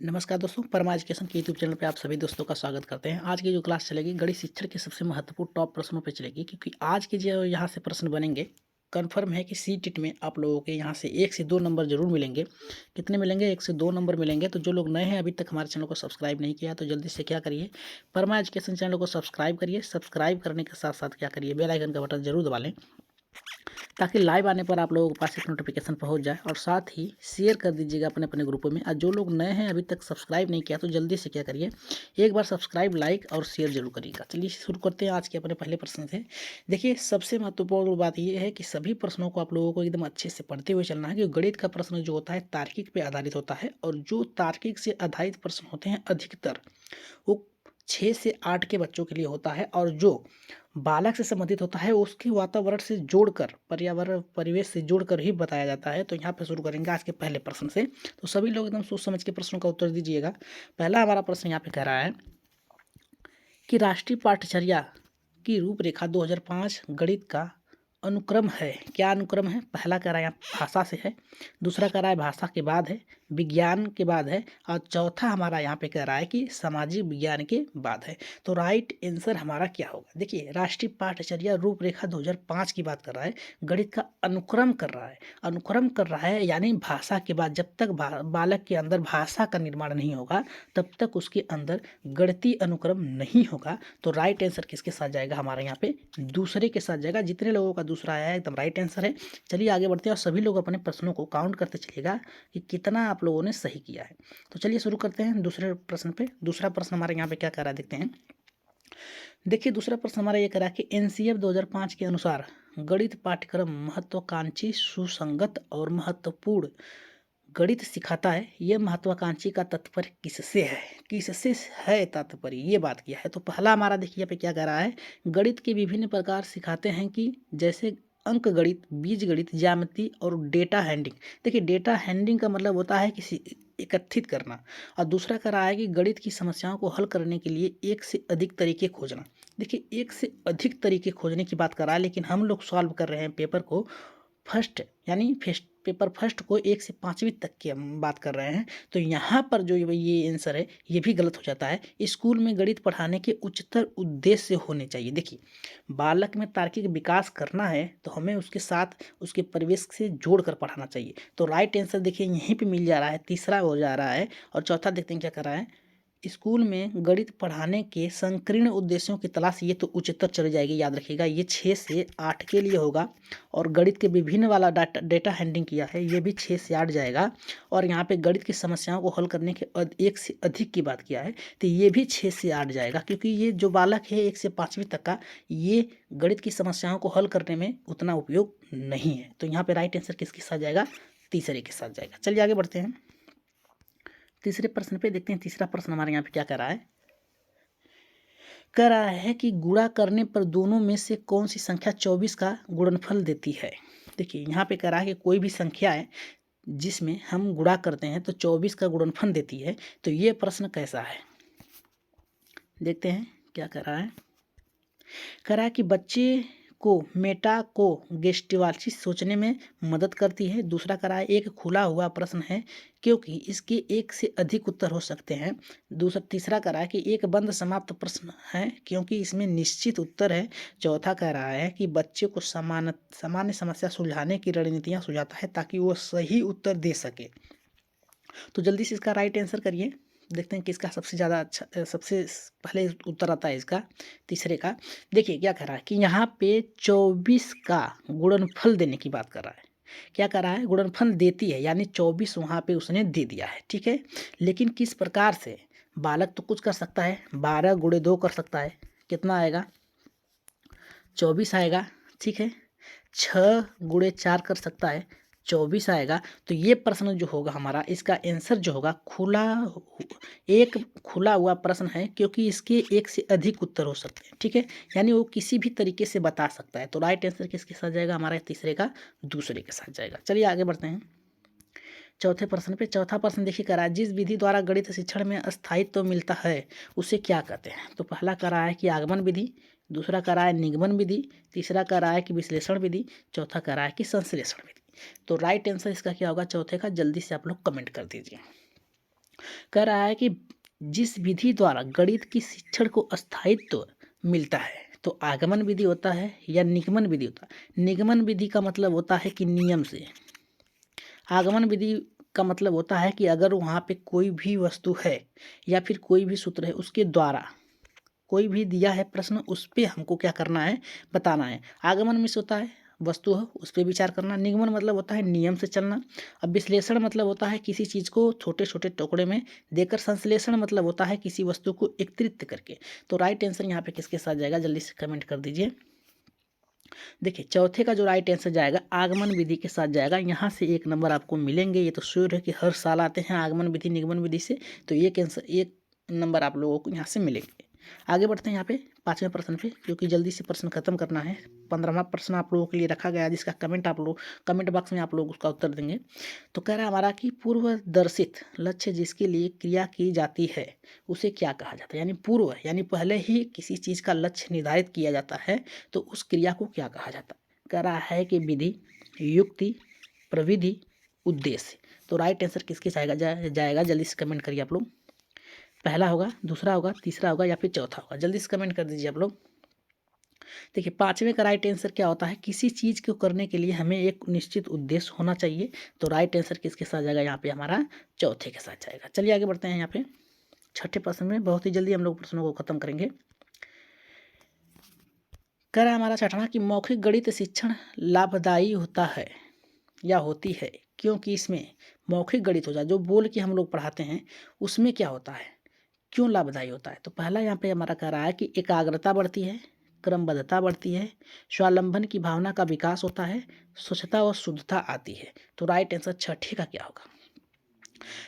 नमस्कार दोस्तों, परमा एजुकेशन के यूट्यूब चैनल पे आप सभी दोस्तों का स्वागत करते हैं। आज की जो क्लास चलेगी गणित शिक्षण के सबसे महत्वपूर्ण टॉप प्रश्नों पे चलेगी, क्योंकि आज के जो यहाँ से प्रश्न बनेंगे कन्फर्म है कि सीटेट में आप लोगों के यहाँ से 1 से 2 नंबर जरूर मिलेंगे। कितने मिलेंगे? 1 से 2 नंबर मिलेंगे। तो जो लोग नए हैं, अभी तक हमारे चैनल को सब्सक्राइब नहीं किया, तो जल्दी से क्या करिए, परमा एजुकेशन चैनल को सब्सक्राइब करिए। सब्सक्राइब करने के साथ साथ क्या करिए, बेल आइकन का बटन जरूर दबा लें, ताकि लाइव आने पर आप लोगों के पास एक नोटिफिकेशन पहुंच जाए। और साथ ही शेयर कर दीजिएगा अपने अपने ग्रुपों में। और जो लोग नए हैं, अभी तक सब्सक्राइब नहीं किया, तो जल्दी से क्या करिए, एक बार सब्सक्राइब, लाइक और शेयर जरूर करिएगा। चलिए शुरू करते हैं आज के अपने पहले प्रश्न से। देखिए, सबसे महत्वपूर्ण बात यह है कि सभी प्रश्नों को आप लोगों को एकदम अच्छे से पढ़ते हुए चलना है, कि गणित का प्रश्न जो होता है तार्किक पे आधारित होता है, और जो तार्किक से आधारित प्रश्न होते हैं अधिकतर वो 6 से 8 के बच्चों के लिए होता है। और जो बालक से संबंधित होता है उसके वातावरण से जोड़कर, पर्यावरण परिवेश से जोड़कर ही बताया जाता है। तो यहाँ पे शुरू करेंगे आज के पहले प्रश्न से। तो सभी लोग एकदम सोच समझ के प्रश्नों का उत्तर दीजिएगा। पहला हमारा प्रश्न यहाँ पे कह रहा है कि राष्ट्रीय पाठ्यचर्या की रूपरेखा 2005 गणित का अनुक्रम है। क्या अनुक्रम है? पहला कह रहा है यहाँ भाषा से है, दूसरा कह रहा है भाषा के बाद है, विज्ञान के बाद है, और चौथा हमारा यहाँ पे कह रहा है कि सामाजिक विज्ञान के बाद है। तो राइट आंसर हमारा क्या होगा? देखिए, राष्ट्रीय पाठ्यचर्या रूपरेखा 2005 की बात कर रहा है, गणित का अनुक्रम कर रहा है। अनुक्रम कर रहा है यानी भाषा के बाद। जब तक बालक के अंदर भाषा का निर्माण नहीं होगा, तब तक उसके अंदर गणितीय अनुक्रम नहीं होगा। तो राइट आंसर किसके साथ जाएगा? हमारे यहाँ पे दूसरे के साथ जाएगा। जितने लोगों का दूसरा आया है एकदम राइट आंसर है। चलिए आगे बढ़ते हैं, और सभी लोग अपने प्रश्नों को काउंट करते चलिएगा कि कितना आप लोगों ने सही किया है। तो चलिए शुरू करते हैं दूसरे प्रश्न पे। दूसरा प्रश्न हमारे यहाँ पे क्या कह रहा है, देखते हैं। देखिए, दूसरा प्रश्न हमारा ये कह रहा है कि एनसीएफ 2005 के अनुसार गणित पाठ्यक्रम महत्वाकांक्षी, सुसंगत और महत्वपूर्ण गणित सिखाता है। यह महत्वाकांक्षी का तात्पर्य किससे है? किससे है तात्पर्य, ये बात किया है। तो पहला हमारा देखिए यहाँ पे क्या कह रहा है, गणित के विभिन्न प्रकार सिखाते हैं, कि जैसे अंक गणित, बीज गणित, ज्यामिति और डेटा हैंडलिंग। देखिए, डेटा हैंडलिंग का मतलब होता है किसी एकत्रित करना। और दूसरा कह रहा है कि गणित की समस्याओं को हल करने के लिए एक से अधिक तरीके खोजना। देखिए, एक से अधिक तरीके खोजने की बात कर रहा है, लेकिन हम लोग सॉल्व कर रहे हैं पेपर को फर्स्ट, यानी पेपर फर्स्ट को 1 से 5वीं तक की हम बात कर रहे हैं। तो यहाँ पर जो ये आंसर है, ये भी गलत हो जाता है। स्कूल में गणित पढ़ाने के उच्चतर उद्देश्य होने चाहिए। देखिए, बालक में तार्किक विकास करना है, तो हमें उसके साथ उसके परिवेश से जोड़ कर पढ़ाना चाहिए। तो राइट आंसर देखिए यहीं पे मिल जा रहा है, तीसरा हो जा रहा है। और चौथा देखते हैं क्या कर रहा है, स्कूल में गणित पढ़ाने के संकीर्ण उद्देश्यों की तलाश, ये तो उच्चतर चली जाएगी, याद रखिएगा। ये 6 से 8 के लिए होगा। और गणित के विभिन्न वाला डेटा हैंडलिंग किया है, ये भी 6 से 8 जाएगा। और यहाँ पे गणित की समस्याओं को हल करने के एक से अधिक की बात किया है, तो ये भी 6 से 8 जाएगा। क्योंकि ये जो बालक है 1 से 5वीं तक का, ये गणित की समस्याओं को हल करने में उतना उपयोग नहीं है। तो यहाँ पे राइट आंसर किसके साथ जाएगा? तीसरे के साथ जाएगा। चलिए आगे बढ़ते हैं, तीसरे प्रश्न पे देखते हैं। तीसरा प्रश्न हमारे यहाँ पे क्या कर रहा है, कह रहा है कि गुणा करने पर दोनों में से कौन सी संख्या 24 का गुणनफल देती है। देखिए, यहाँ पे कह रहा है कि कोई भी संख्या है जिसमें हम गुणा करते हैं तो 24 का गुणनफल देती है। तो ये प्रश्न कैसा है, देखते हैं क्या कह रहा है। कह रहा है कि बच्चे को मेटा को गेस्टिवालसी सोचने में मदद करती है। दूसरा कह रहा है एक खुला हुआ प्रश्न है, क्योंकि इसके एक से अधिक उत्तर हो सकते हैं। दूसरा तीसरा कह रहा है कि एक बंद समाप्त प्रश्न है, क्योंकि इसमें निश्चित उत्तर है। चौथा कह रहा है कि बच्चे को सामान्य समस्या सुलझाने की रणनीतियाँ सुझाता है, ताकि वो सही उत्तर दे सके। तो जल्दी से इसका राइट आंसर करिए, देखते हैं किसका सबसे ज़्यादा अच्छा, सबसे पहले उत्तर आता है इसका, तीसरे का। देखिए क्या कह रहा है कि यहाँ पे 24 का गुणनफल देने की बात कर रहा है। क्या कर रहा है? गुणनफल देती है, यानी 24 वहाँ पे उसने दे दिया है, ठीक है। लेकिन किस प्रकार से? बालक तो कुछ कर सकता है, 12 गुणे 2 कर सकता है, कितना आएगा? 24 आएगा, ठीक है। 6 गुणे 4 कर सकता है, 24 आएगा। तो ये प्रश्न जो होगा हमारा, इसका आंसर जो होगा एक खुला हुआ प्रश्न है, क्योंकि इसके एक से अधिक उत्तर हो सकते हैं, ठीक है। यानी वो किसी भी तरीके से बता सकता है। तो राइट आंसर किसके साथ जाएगा? हमारा तीसरे का दूसरे के साथ जाएगा। चलिए आगे बढ़ते हैं चौथे प्रश्न पे। चौथा प्रश्न देखिए कह रहा है, जिस विधि द्वारा गणित शिक्षण में स्थायित्व मिलता है उसे क्या कहते हैं। तो पहला कह रहा है कि आगमन विधि, दूसरा कह रहा है निगमन विधि, तीसरा कह रहा है कि विश्लेषण विधि, चौथा कह रहा है कि संश्लेषण विधि। तो राइट आंसर इसका क्या होगा चौथे का? जल्दी से आप लोग कमेंट कर दीजिए। कह रहा है कि जिस विधि द्वारा गणित की शिक्षण को स्थायित्व मिलता है, तो आगमन विधि होता है या निगमन विधि होता है। निगमन विधि का मतलब होता है कि नियम से, आगमन विधि का मतलब होता है कि अगर वहाँ पे कोई भी वस्तु है या फिर कोई भी सूत्र है, उसके द्वारा कोई भी दिया है प्रश्न, उस पर हमको क्या करना है, बताना है। आगमन में से होता है वस्तु हो उस पर विचार करना। निगमन मतलब होता है नियम से चलना। अब विश्लेषण मतलब होता है किसी चीज़ को छोटे छोटे टुकड़े में देकर। संश्लेषण मतलब होता है किसी वस्तु को एकत्रित करके। तो राइट आंसर यहाँ पे किसके साथ जाएगा, जल्दी से कमेंट कर दीजिए। देखिए चौथे का जो राइट आंसर जाएगा आगमन विधि के साथ जाएगा। यहाँ से 1 नंबर आपको मिलेंगे। ये तो श्योर है कि हर साल आते हैं आगमन विधि निगमन विधि से, तो एक नंबर आप लोगों को यहाँ से मिलेंगे। आगे बढ़ते हैं यहाँ पे 5वें प्रश्न पे, क्योंकि जल्दी से प्रश्न खत्म करना है। 15वां प्रश्न आप लोगों के लिए रखा गया जिसका कमेंट आप लोग कमेंट बॉक्स में आप लोग उसका उत्तर देंगे। तो कह रहा है हमारा कि पूर्वदर्शित लक्ष्य जिसके लिए क्रिया की जाती है उसे क्या कहा जाता है। यानी पूर्व यानी पहले ही किसी चीज़ का लक्ष्य निर्धारित किया जाता है तो उस क्रिया को क्या कहा जाता है। कह रहा है कि विधि, युक्ति, प्रविधि, उद्देश्य। तो राइट आंसर किसके जाएगा जल्दी से कमेंट करिए आप लोग। पहला होगा, दूसरा होगा, तीसरा होगा या फिर चौथा होगा, जल्दी से कमेंट कर दीजिए आप लोग। देखिए 5वें का राइट आंसर क्या होता है, किसी चीज़ को करने के लिए हमें एक निश्चित उद्देश्य होना चाहिए। तो राइट आंसर किसके साथ जाएगा, यहाँ पे हमारा चौथे के साथ जाएगा। चलिए आगे बढ़ते हैं। यहाँ पे छठे प्रश्न में बहुत ही जल्दी हम लोग प्रश्नों को खत्म करेंगे। कह रहा है हमारा छठवां कि मौखिक गणित शिक्षण लाभदायी होता है या होती है, क्योंकि इसमें मौखिक गणित होता है जो बोल के हम लोग पढ़ाते हैं, उसमें क्या होता है, क्यों लाभदायी होता है। तो पहला यहाँ पे हमारा कह रहा है कि एकाग्रता बढ़ती है, क्रमबद्धता बढ़ती है, स्वावलंबन की भावना का विकास होता है, स्वच्छता और शुद्धता आती है। तो राइट आंसर छठे का क्या होगा।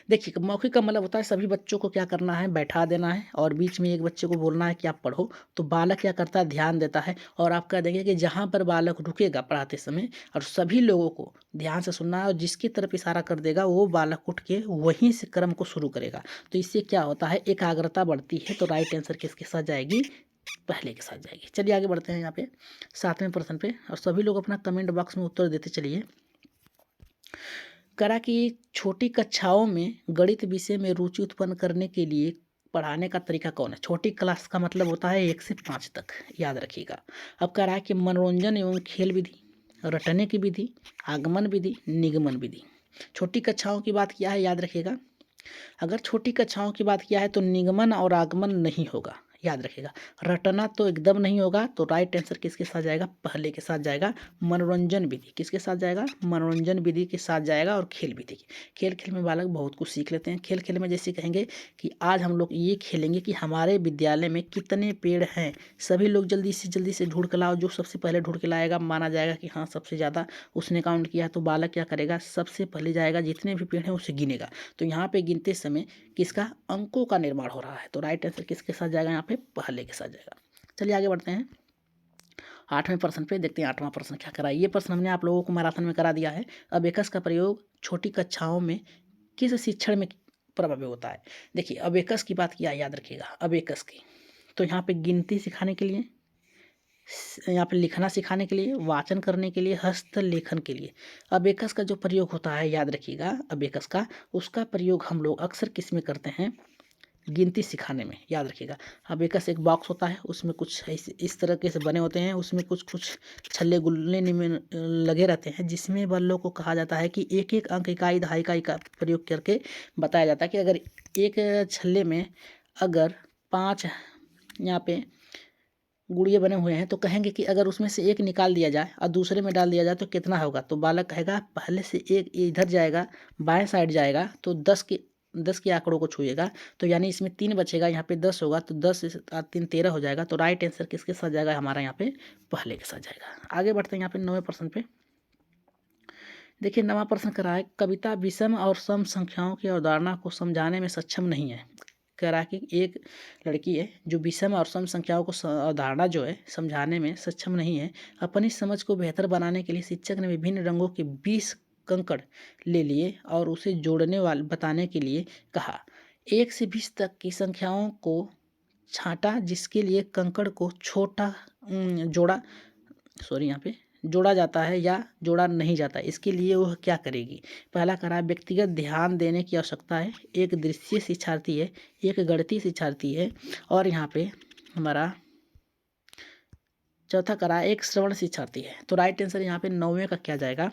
देखिए मौखिक का मतलब होता है सभी बच्चों को क्या करना है, बैठा देना है और बीच में एक बच्चे को बोलना है कि आप पढ़ो। तो बालक क्या करता है, ध्यान देता है। और आप कह देंगे कि जहाँ पर बालक रुकेगा पढ़ाते समय और सभी लोगों को ध्यान से सुनना है और जिसकी तरफ इशारा कर देगा वो बालक उठ के वहीं से क्रम को शुरू करेगा। तो इससे क्या होता है, एकाग्रता बढ़ती है। तो राइट आंसर किसके साथ जाएगी, पहले के साथ जाएगी। चलिए आगे बढ़ते हैं यहाँ पे 7वें प्रश्न पे, और सभी लोग अपना कमेंट बॉक्स में उत्तर देते चलिए। करा कि छोटी कक्षाओं में गणित विषय में रुचि उत्पन्न करने के लिए पढ़ाने का तरीका कौन है। छोटी क्लास का मतलब होता है 1 से 5 तक, याद रखिएगा। अब कह रहा है कि मनोरंजन एवं खेल विधि, रटने की विधि, आगमन विधि, निगमन विधि। छोटी कक्षाओं की बात किया है, याद रखिएगा। अगर छोटी कक्षाओं की बात किया है तो निगमन और आगमन नहीं होगा, याद रखिएगा। रटना तो एकदम नहीं होगा। तो राइट आंसर किसके साथ जाएगा, पहले के साथ जाएगा। मनोरंजन विधि किसके साथ जाएगा, मनोरंजन विधि के साथ जाएगा। और खेल विधि, खेल खेल में बालक बहुत कुछ सीख लेते हैं। खेल खेल में जैसे कहेंगे कि आज हम लोग ये खेलेंगे कि हमारे विद्यालय में कितने पेड़ हैं, सभी लोग जल्दी से ढूंढ के लाओ। जो सबसे पहले ढूंढ के लाएगा माना जाएगा कि हाँ सबसे ज़्यादा उसने काउंट किया है। तो बालक क्या करेगा, सबसे पहले जाएगा जितने भी पेड़ हैं उसे गिनेगा। तो यहाँ पे गिनते समय किसका, अंकों का निर्माण हो रहा है। तो राइट आंसर किसके साथ जाएगा, यहाँ पे पहले के साथ जाएगा। चलिए आगे बढ़ते हैं 8वें प्रश्न पे, देखते हैं 8वां प्रश्न क्या करा है। ये प्रश्न हमने आप लोगों को मैराथन में करा दिया है। अब एकस का प्रयोग छोटी कक्षाओं में किस शिक्षण में प्रभावी होता है। देखिए अब एकस की बात किया, याद रखिएगा। अब एकस की तो यहाँ पे गिनती सिखाने के लिए, यहाँ पे लिखना सिखाने के लिए, वाचन करने के लिए, हस्तलेखन के लिए अबेकस का जो प्रयोग होता है, याद रखिएगा। अबेकस का उसका प्रयोग हम लोग अक्सर किस में करते हैं, गिनती सिखाने में, याद रखिएगा। अबेकस एक बॉक्स होता है, उसमें कुछ इस तरह के से बने होते हैं, उसमें कुछ कुछ छल्ले गुल्ले में लगे रहते हैं, जिसमें बल्लों को कहा जाता है कि एक एक अंक इकाई दहाई इकाई का प्रयोग करके बताया जाता है कि अगर एक छल्ले में अगर 5 यहाँ पे गुड़िए बने हुए हैं तो कहेंगे कि अगर उसमें से एक निकाल दिया जाए और दूसरे में डाल दिया जाए तो कितना होगा। तो बालक कहेगा पहले से एक इधर जाएगा, बाएं साइड जाएगा तो 10 के आंकड़ों को छुएगा। तो यानी इसमें 3 बचेगा, यहाँ पे 10 होगा तो 10 से 3 13 हो जाएगा। तो राइट आंसर किसके साथ जाएगा, हमारा यहाँ पे पहले के साथ जाएगा। आगे बढ़ते हैं यहाँ पे 9वें प्रश्न पे। देखिए 9वां प्रश्न करा है, कविता विषम और सम संख्याओं की अवधारणा को समझाने में सक्षम नहीं है। कह रहा है कि एक लड़की है जो विषम और सम संख्याओं को अवधारणा जो है समझाने में सक्षम नहीं है। अपनी समझ को बेहतर बनाने के लिए शिक्षक ने विभिन्न रंगों के 20 कंकड़ ले लिए और उसे जोड़ने वाले बताने के लिए कहा। 1 से 20 तक की संख्याओं को छांटा, जिसके लिए कंकड़ को छोटा जोड़ा, सॉरी यहाँ पे जोड़ा जाता है या जोड़ा नहीं जाता, इसके लिए वह क्या करेगी। पहला कह रहा है व्यक्तिगत ध्यान देने की आवश्यकता है, एक दृश्य शिक्षार्थी है, एक गणितीय शिक्षार्थी है, और यहाँ पे हमारा चौथा करा एक श्रवण शिक्षार्थी है। तो राइट आंसर यहाँ पे 9वें का क्या जाएगा।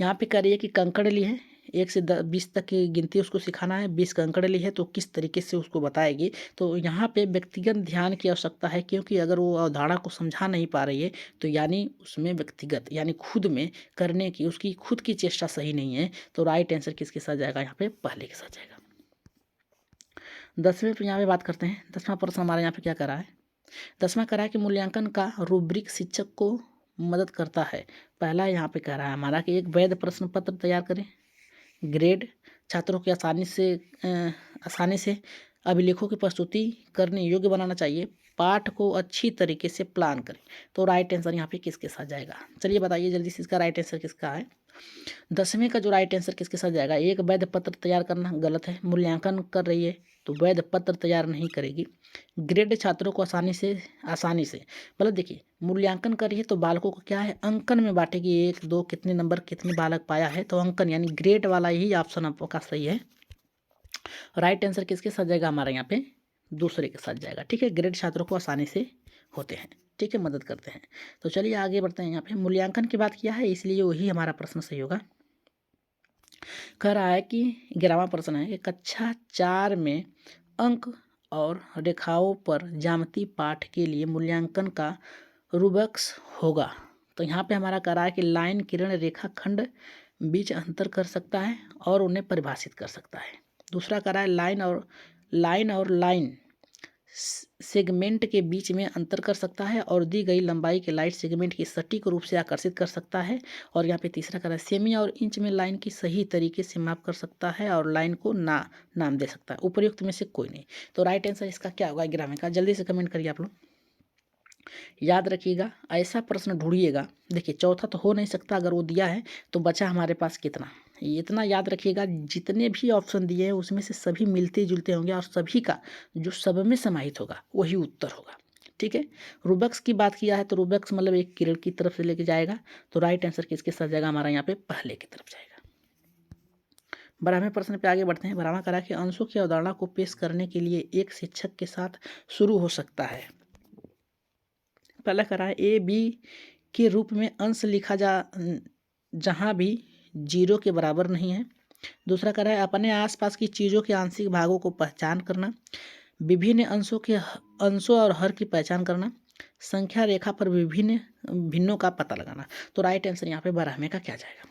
यहाँ पे कह रही है कि कंकड़ ली है, 1 से 20 तक की गिनती उसको सिखाना है, 20 कंकड़ ली है तो किस तरीके से उसको बताएगी। तो यहाँ पे व्यक्तिगत ध्यान की आवश्यकता है, क्योंकि अगर वो अवधारणा को समझा नहीं पा रही है तो यानी उसमें व्यक्तिगत यानी खुद में करने की उसकी खुद की चेष्टा सही नहीं है। तो राइट आंसर किसके साथ जाएगा, यहाँ पे पहले के साथ जाएगा। 10वें पे यहाँ पे बात करते हैं। 10वां प्रश्न हमारा यहाँ पे क्या करा है। 10वां करा है कि मूल्यांकन का रूब्रिक शिक्षक को मदद करता है। पहला यहाँ पे कह रहा है हमारा कि एक वैध प्रश्न पत्र तैयार करें, ग्रेड छात्रों की आसानी से अभिलेखों की प्रस्तुति करने योग्य बनाना चाहिए, पाठ को अच्छी तरीके से प्लान करें। तो राइट आंसर यहाँ पे किसके साथ जाएगा, चलिए बताइए जल्दी से इसका राइट आंसर किसका है। 10वें का जो राइट आंसर किसके साथ जाएगा, एक वैध पत्र तैयार करना गलत है, मूल्यांकन कर रही है तो वैध पत्र तैयार नहीं करेगी। ग्रेड छात्रों को आसानी से मतलब देखिए मूल्यांकन कर रही है तो बालकों को क्या है अंकन में बांटेगी, 1 2 कितने नंबर कितने बालक पाया है, तो अंकन यानी ग्रेड वाला ही ऑप्शन आपका सही है। राइट आंसर किसके साथ जाएगा हमारा यहाँ पे दूसरे के साथ जाएगा। ठीक है, ग्रेड छात्रों को आसानी से होते हैं, ठीक है, मदद करते हैं। तो चलिए आगे बढ़ते हैं। यहाँ पे मूल्यांकन की बात किया है इसलिए वही हमारा प्रश्न सही होगा। कह रहा है कि 11वां प्रश्न है कि कक्षा 4 में अंक और रेखाओं पर ज्यामिति पाठ के लिए मूल्यांकन का रूब्रिक्स होगा। तो यहाँ पे हमारा कह रहा है कि लाइन किरण रेखा खंड बीच अंतर कर सकता है और उन्हें परिभाषित कर सकता है। दूसरा कह रहा है लाइन और लाइन सेगमेंट के बीच में अंतर कर सकता है और दी गई लंबाई के लाइट सेगमेंट की सटीक रूप से आकर्षित कर सकता है। और यहाँ पे तीसरा कह रहा है सेमी और इंच में लाइन की सही तरीके से माप कर सकता है और लाइन को नाम दे सकता है। उपयुक्त में से कोई नहीं। तो राइट आंसर इसका क्या होगा 11वें का, जल्दी से कमेंट करिए आप लोग। याद रखिएगा ऐसा प्रश्न ढूंढिएगा, देखिए चौथा तो हो नहीं सकता, अगर वो दिया है तो बचा हमारे पास कितना, इतना याद रखिएगा जितने भी ऑप्शन दिए हैं उसमें से सभी मिलते जुलते होंगे और सभी का जो सब में समाहित होगा वही उत्तर होगा। ठीक है, रूब्रिक्स की बात किया है तो रूब्रिक्स मतलब एक किरण की तरफ से लेके जाएगा। तो राइट आंसर किसके साथ जाएगा हमारा यहाँ पे पहले की तरफ जाएगा। 12वें प्रश्न पे आगे बढ़ते हैं। 12वां करा कि अंशों की अवधारणा को पेश करने के लिए एक शिक्षक के साथ शुरू हो सकता है। पहला करा है ए बी के रूप में अंश लिखा जहाँ भी 0 के बराबर नहीं है। दूसरा करा है अपने आसपास की चीज़ों के आंशिक भागों को पहचान करना, विभिन्न अंशों और हर की पहचान करना, संख्या रेखा पर विभिन्न भिन्नों का पता लगाना। तो राइट आंसर यहाँ पे 12वें का क्या जाएगा।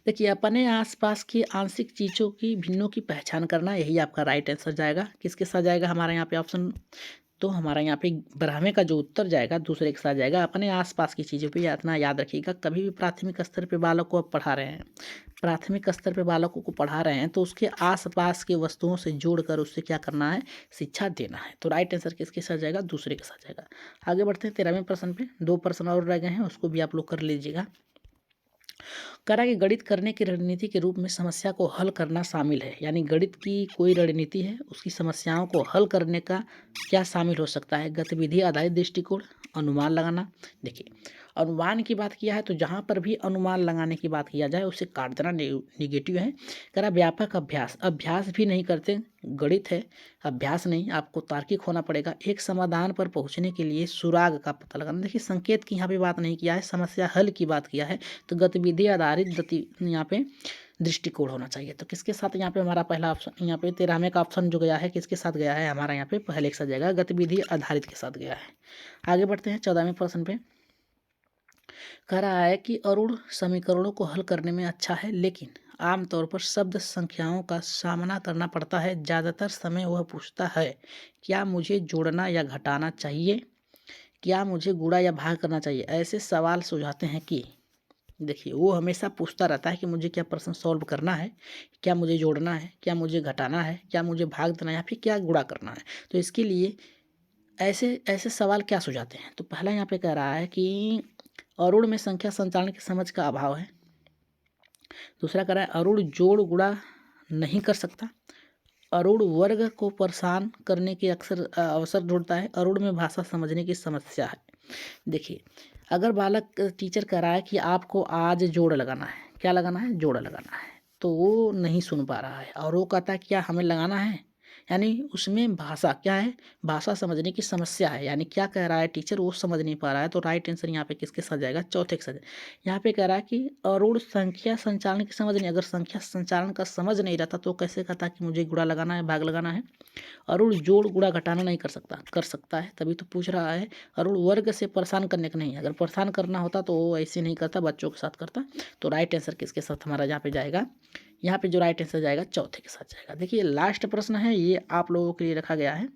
देखिए अपने आसपास की आंशिक चीज़ों की भिन्नों की पहचान करना, यही आपका राइट आंसर जाएगा। किसके साथ जाएगा हमारा यहाँ पे ऑप्शन, तो हमारा यहाँ पे 12वें का जो उत्तर जाएगा दूसरे के साथ जाएगा। अपने आसपास की चीज़ों पे इतना याद रखिएगा, कभी भी प्राथमिक स्तर पे बालक को आप पढ़ा रहे हैं, प्राथमिक स्तर पे बालकों को पढ़ा रहे हैं तो उसके आसपास के वस्तुओं से जोड़कर उससे क्या करना है, शिक्षा देना है। तो राइट आंसर किसके साथ जाएगा, दूसरे के साथ जाएगा। आगे बढ़ते हैं 13वें प्रश्न पे, 2 प्रश्न और रह गए हैं उसको भी आप लोग कर लीजिएगा। करा कि गणित करने की रणनीति के रूप में समस्या को हल करना शामिल है, यानी गणित की कोई रणनीति है उसकी समस्याओं को हल करने का क्या शामिल हो सकता है। गतिविधि आधारित दृष्टिकोण, अनुमान लगाना। देखिए अनुमान की बात किया है तो जहाँ पर भी अनुमान लगाने की बात किया जाए उसे काट देना निगेटिव है। करा व्यापक अभ्यास भी नहीं करते, गणित है अभ्यास नहीं, आपको तार्किक होना पड़ेगा। एक समाधान पर पहुँचने के लिए सुराग का पता लगाना। देखिए संकेत की यहाँ पे बात नहीं किया है, समस्या हल की बात किया है। तो गतिविधि आधारित यहाँ पे दृष्टिकोण होना चाहिए। तो किसके साथ यहाँ पे हमारा पहला ऑप्शन, यहाँ पे 13वें का ऑप्शन जो गया है किसके साथ गया है हमारा यहाँ पे पहले के साथ जाएगा, गतिविधि आधारित के साथ गया है। आगे बढ़ते हैं 14वें प्रश्न पे। कह रहा है कि अरुण समीकरणों को हल करने में अच्छा है लेकिन आमतौर पर शब्द संख्याओं का सामना करना पड़ता है। ज़्यादातर समय वह पूछता है क्या मुझे जोड़ना या घटाना चाहिए, क्या मुझे गुणा या भाग करना चाहिए। ऐसे सवाल सुझाते हैं कि देखिए वो हमेशा पूछता रहता है कि मुझे क्या प्रश्न सॉल्व करना है, क्या मुझे जोड़ना है, क्या मुझे घटाना है, क्या मुझे भाग देना है या फिर क्या गुणा करना है। तो इसके लिए ऐसे ऐसे सवाल क्या सुझाते हैं। तो पहला यहाँ पे कह रहा है कि अरुण में संख्या संचालन की समझ का अभाव है। दूसरा कह रहा है अरुण जोड़ गुणा नहीं कर सकता। अरुण वर्ग को परेशान करने के अक्सर अवसर ढूंढता है। अरुण में भाषा समझने की समस्या है। देखिए अगर बालक टीचर कह रहा है कि आपको आज जोड़ लगाना है, क्या लगाना है, जोड़ लगाना है, तो वो नहीं सुन पा रहा है और वो कहता है क्या हमें लगाना है, यानी उसमें भाषा क्या है, भाषा समझने की समस्या है। यानी क्या कह रहा है टीचर वो समझ नहीं पा रहा है। तो राइट आंसर यहाँ पे किसके साथ जाएगा, चौथे के साथ। यहाँ पे कह रहा है कि अरुण संख्या संचालन की समझ नहीं, अगर संख्या संचालन का समझ नहीं रहता तो कैसे कहता कि मुझे गुणा लगाना है, भाग लगाना है। अरुण जोड़ गुणा घटाना नहीं कर सकता, कर सकता है, तभी तो पूछ रहा है। अरुण वर्ग से परेशान करने का नहीं, अगर परेशान करना होता तो वो ऐसे नहीं करता, बच्चों के साथ करता। तो राइट आंसर किसके साथ हमारा यहाँ पे जाएगा, यहाँ पे जो राइट आंसर जाएगा चौथे के साथ जाएगा। देखिए लास्ट प्रश्न है, ये आप लोगों के लिए रखा गया है।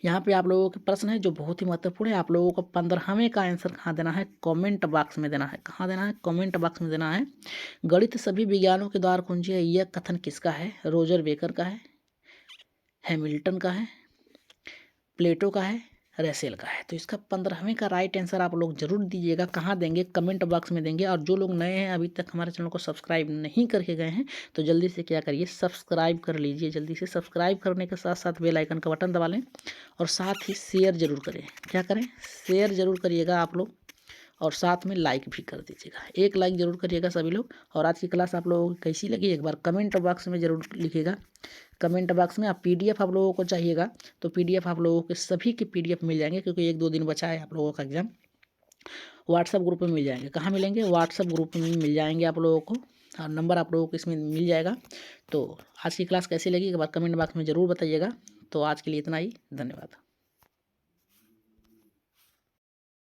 यहाँ पे आप लोगों के प्रश्न है जो बहुत ही महत्वपूर्ण है। आप लोगों को 15वें का आंसर कहाँ देना है, कमेंट बॉक्स में देना है। कहाँ देना है, कमेंट बॉक्स में देना है। गणित सभी विज्ञानों के द्वार कुंजी है, यह कथन किसका है, रोजर बेकर का है, हैमिल्टन का है, प्लेटो का है, रेसेल का है। तो इसका 15वें का राइट आंसर आप लोग जरूर दीजिएगा। कहाँ देंगे, कमेंट बॉक्स में देंगे। और जो लोग नए हैं अभी तक हमारे चैनल को सब्सक्राइब नहीं करके गए हैं तो जल्दी से क्या करिए, सब्सक्राइब कर लीजिए। जल्दी से सब्सक्राइब करने के साथ साथ बेल आइकन का बटन दबा लें और साथ ही शेयर जरूर करें। क्या करें, शेयर जरूर करिएगा आप लोग और साथ में लाइक भी कर दीजिएगा। एक लाइक जरूर करिएगा सभी लोग। और आज की क्लास आप लोगों को कैसी लगी एक बार कमेंट बॉक्स में जरूर लिखिएगा। कमेंट बॉक्स में आप पीडीएफ आप लोगों को चाहिएगा तो पीडीएफ आप लोगों के सभी के पीडीएफ मिल जाएंगे, क्योंकि 1-2 दिन बचा है आप लोगों का एग्जाम। व्हाट्सअप ग्रुप में मिल जाएंगे। कहाँ मिलेंगे, व्हाट्सअप ग्रुप में मिल जाएंगे आप लोगों को, और नंबर आप लोगों को इसमें मिल जाएगा। तो आज की क्लास कैसी लगी एक बार कमेंट बॉक्स में ज़रूर बताइएगा। तो आज के लिए इतना ही, धन्यवाद।